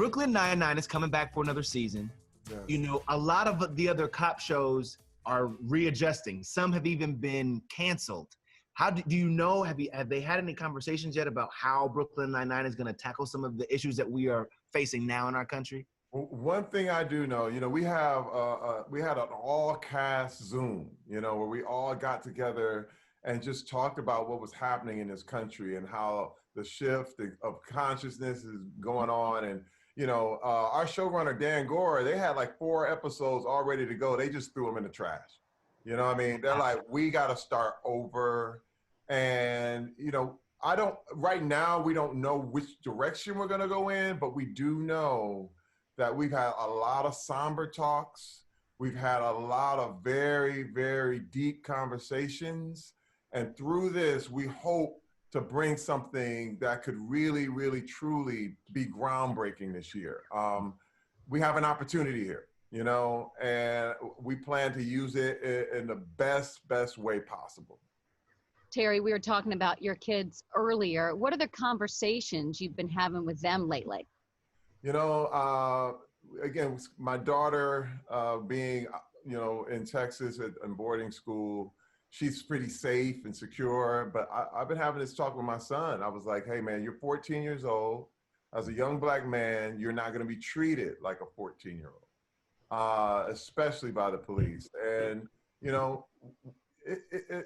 Brooklyn Nine-Nine is coming back for another season. Yes. You know, a lot of the other cop shows are readjusting. Some have even been canceled. How do you know, have they had any conversations yet about how Brooklyn Nine-Nine is going to tackle some of the issues that we are facing now in our country? One thing I do know, you know, we had an all-cast Zoom, you know, where we all got together and just talked about what was happening in this country and how the shift of consciousness is going on. And, you know, our showrunner, Dan Gore, they had like 4 episodes all ready to go. They just threw them in the trash. You know what I mean? They're like, we got to start over. And, you know, right now, we don't know which direction we're going to go in, but we do know that we've had a lot of somber talks. We've had a lot of very, very deep conversations. And through this, we hope to bring something that could really, really, truly be groundbreaking this year. We have an opportunity here, you know, and we plan to use it in the best way possible. Terry, we were talking about your kids earlier. What are the conversations you've been having with them lately? You know, again, my daughter being, you know, in Texas in boarding school, she's pretty safe and secure, but I've been having this talk with my son. I was like, hey man, you're 14 years old. As a young Black man, you're not gonna be treated like a 14-year-old, especially by the police. And, you know,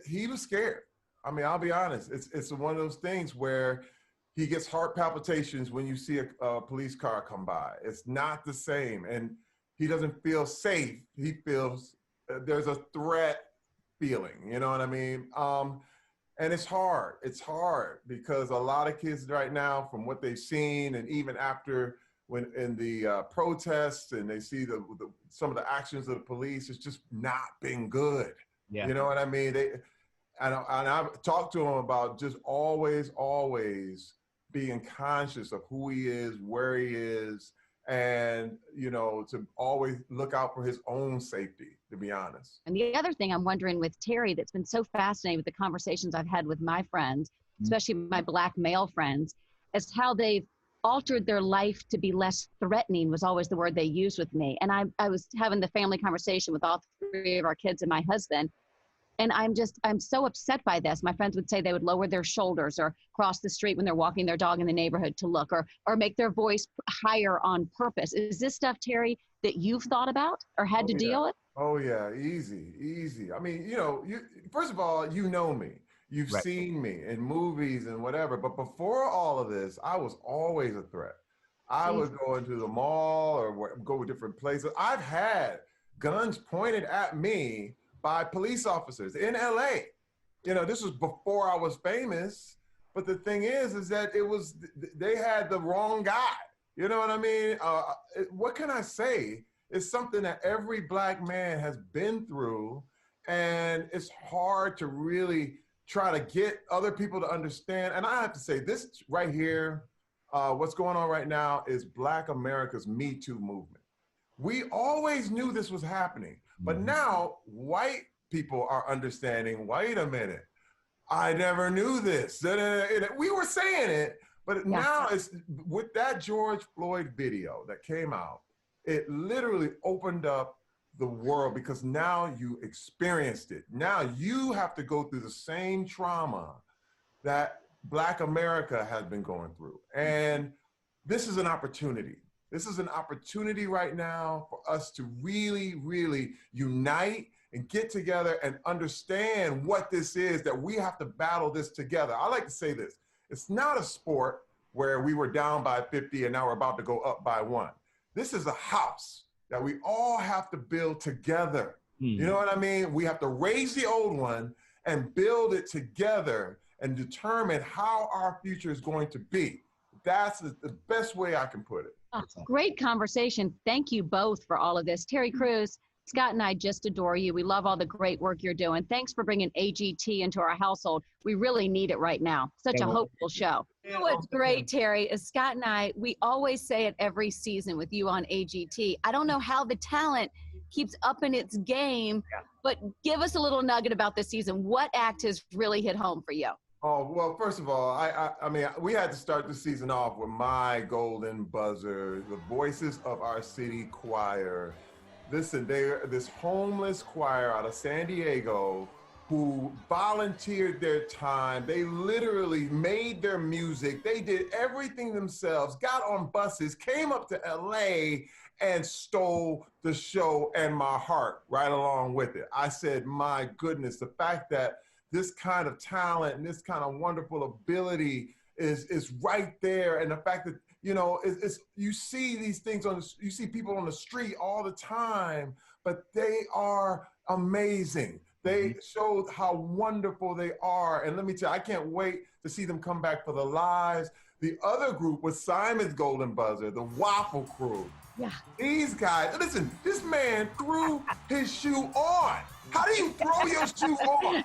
he was scared. I mean, I'll be honest, it's one of those things where he gets heart palpitations when you see a police car come by. It's not the same. And he doesn't feel safe. He feels there's a threat feeling, you know what I mean? And it's hard. It's hard because a lot of kids right now, from what they've seen, and even after when in the protests and they see some of the actions of the police, it's just not been good. Yeah. You know what I mean? And I've talked to him about just always being conscious of who he is, where he is, and, you know, to always look out for his own safety, to be honest. And the other thing I'm wondering with Terry that's been so fascinating with the conversations I've had with my friends, especially my Black male friends, is how they've altered their life to be less threatening was always the word they used with me. And I was having the family conversation with all 3 of our kids and my husband. And I'm so upset by this. My friends would say they would lower their shoulders or cross the street when they're walking their dog in the neighborhood to look, or make their voice higher on purpose. Is this stuff, Terry, that you've thought about or had to deal with? Oh yeah, easy. I mean, you know, first of all, you know me. You've seen me in movies and whatever, but before all of this, I was always a threat. I would go into the mall or go to different places. I've had guns pointed at me by police officers in LA. You know, this was before I was famous, but the thing is that they had the wrong guy. You know what I mean? What can I say? It's something that every Black man has been through, and it's hard to really try to get other people to understand. And I have to say, this right here, what's going on right now is Black America's Me Too movement. We always knew this was happening, but now white people are understanding, wait a minute, I never knew this. We were saying it, but now it's with that George Floyd video that came out, it literally opened up the world because now you experienced it. Now you have to go through the same trauma that Black America has been going through. And this is an opportunity. This is an opportunity right now for us to really, really unite and get together and understand what this is, that we have to battle this together. I like to say this, it's not a sport where we were down by 50 and now we're about to go up by 1. This is a house that we all have to build together. You know what I mean? We have to raise the old one and build it together and determine how our future is going to be. That's the best way I can put it. Great conversation. Thank you both for all of this. Terry Crews, Scott and I just adore you. We love all the great work you're doing. Thanks for bringing AGT into our household. We really need it right now. Such a hopeful show. You know what's great, Terry, is Scott and I, we always say it every season with you on AGT. I don't know how the talent keeps upping its game, but give us a little nugget about this season. What act has really hit home for you? Oh, well, first of all, I mean, we had to start the season off with my golden buzzer, the Voices of Our City Choir. Listen, they're this homeless choir out of San Diego who volunteered their time. They literally made their music. They did everything themselves, got on buses, came up to LA and stole the show and my heart right along with it. I said, my goodness, the fact that this kind of talent and this kind of wonderful ability is right there. And the fact that, you know, it's you see these things you see people on the street all the time, but they are amazing. They showed how wonderful they are. And let me tell you, I can't wait to see them come back for the lives. The other group was Simon's Golden Buzzer, the Waffle Crew. Yeah. These guys, listen, this man threw his shoe on. How do you throw your shoe on?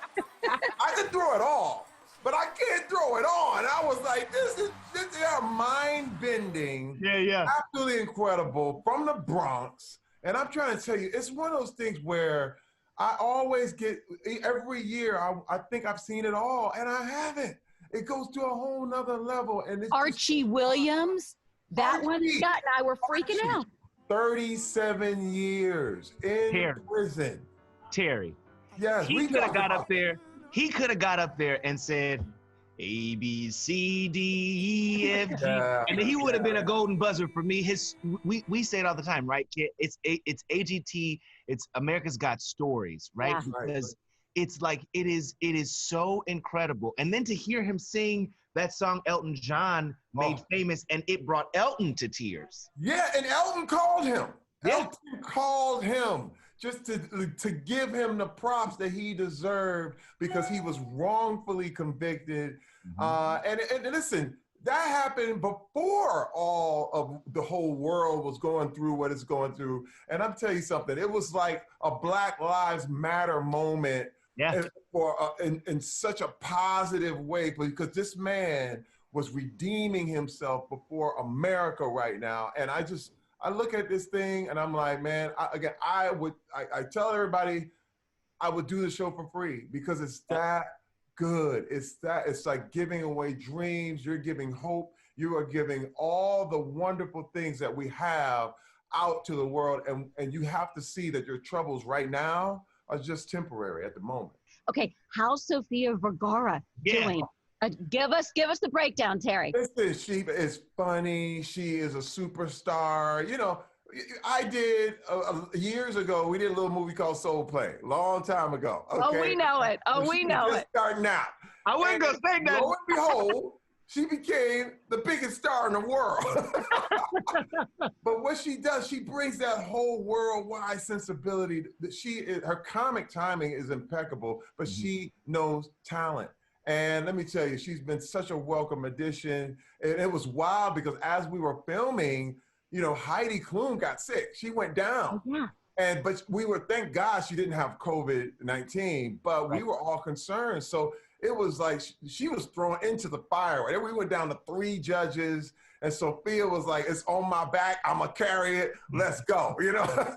I can throw it off, but I can't throw it on. I was like, they are mind-bending. Yeah. Absolutely incredible from the Bronx. And I'm trying to tell you, it's one of those things where I always get, every year, I think I've seen it all, and I haven't. It goes to a whole nother level. And it's Archie Williams, that one, Scott and I were freaking out. 37 years in prison. Terry. Yes, He could have got up there. He could have got up there and said, A, B, C, D, E, F, G. And then he would have been a golden buzzer for me. We say it all the time, right, kid? It's AGT. It's America's Got Stories, right? Yeah. Because it's like, it is so incredible. And then to hear him sing that song Elton John made famous, and it brought Elton to tears. Yeah, and Elton called him. Yeah. Elton called him just to give him the props that he deserved because he was wrongfully convicted. And listen, that happened before all of the whole world was going through what it's going through. And I'm telling you something, it was like a Black Lives Matter moment. Yeah. In such a positive way, because this man was redeeming himself before America right now. And I look at this thing and I'm like, man, I tell everybody I would do the show for free because it's that good. It's like giving away dreams. You're giving hope. You are giving all the wonderful things that we have out to the world. And you have to see that your troubles right now are just temporary at the moment. Okay, how's Sofia Vergara doing? Give us the breakdown, Terry. Listen, she is funny. She is a superstar. You know, I did years ago. We did a little movie called Soul Plane, long time ago. Okay? Oh, we know it. Oh, we know it. Starting out. I wasn't gonna say that. Lo and behold, she became the biggest star in the world. But what she does, she brings that whole worldwide sensibility. That her comic timing is impeccable, but she knows talent. And let me tell you, she's been such a welcome addition. And it was wild because as we were filming, you know, Heidi Klum got sick. She went down. Yeah. But thank God she didn't have COVID-19, but we were all concerned. So it was like she was thrown into the fire. And we went down to 3 judges, and Sophia was like, it's on my back. I'm going to carry it. Let's go, you know?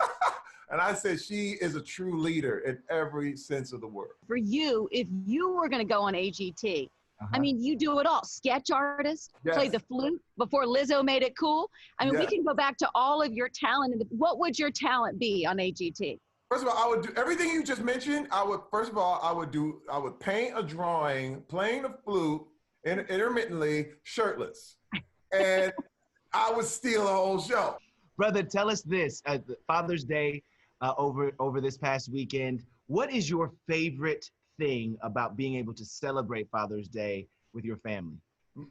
And I said, she is a true leader in every sense of the word. For you, if you were going to go on AGT, I mean, you do it all. Sketch artist, play the flute before Lizzo made it cool. I mean, we can go back to all of your talent. What would your talent be on AGT? First of all, I would do everything you just mentioned. I would paint a drawing, playing the flute, intermittently, shirtless. And I would steal the whole show. Brother, tell us this, Father's Day over this past weekend, what is your favorite thing about being able to celebrate Father's Day with your family?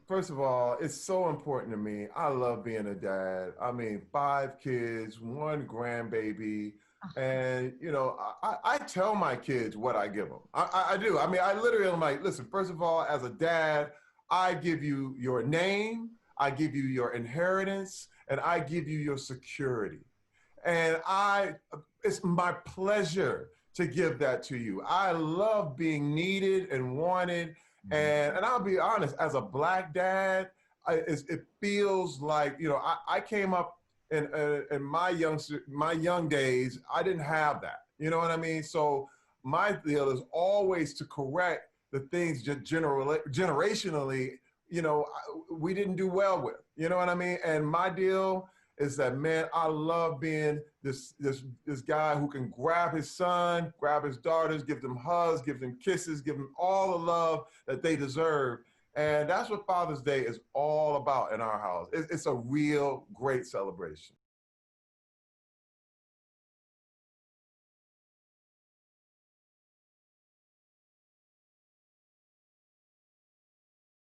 First of all, it's so important to me. I love being a dad. I mean, 5 kids, 1 grandbaby. And, you know, I tell my kids what I give them. I do. I mean, I literally am like, listen, first of all, as a dad, I give you your name, I give you your inheritance, and I give you your security. And it's my pleasure to give that to you. I love being needed and wanted. And I'll be honest, as a Black dad, it feels like, you know, I came up in my young days, I didn't have that. You know what I mean? So my deal is always to correct the things generationally, you know, we didn't do well with. You know what I mean? And my deal is that, man, I love being this guy who can grab his son, grab his daughters, give them hugs, give them kisses, give them all the love that they deserve. And that's what Father's Day is all about in our house. It's a real great celebration.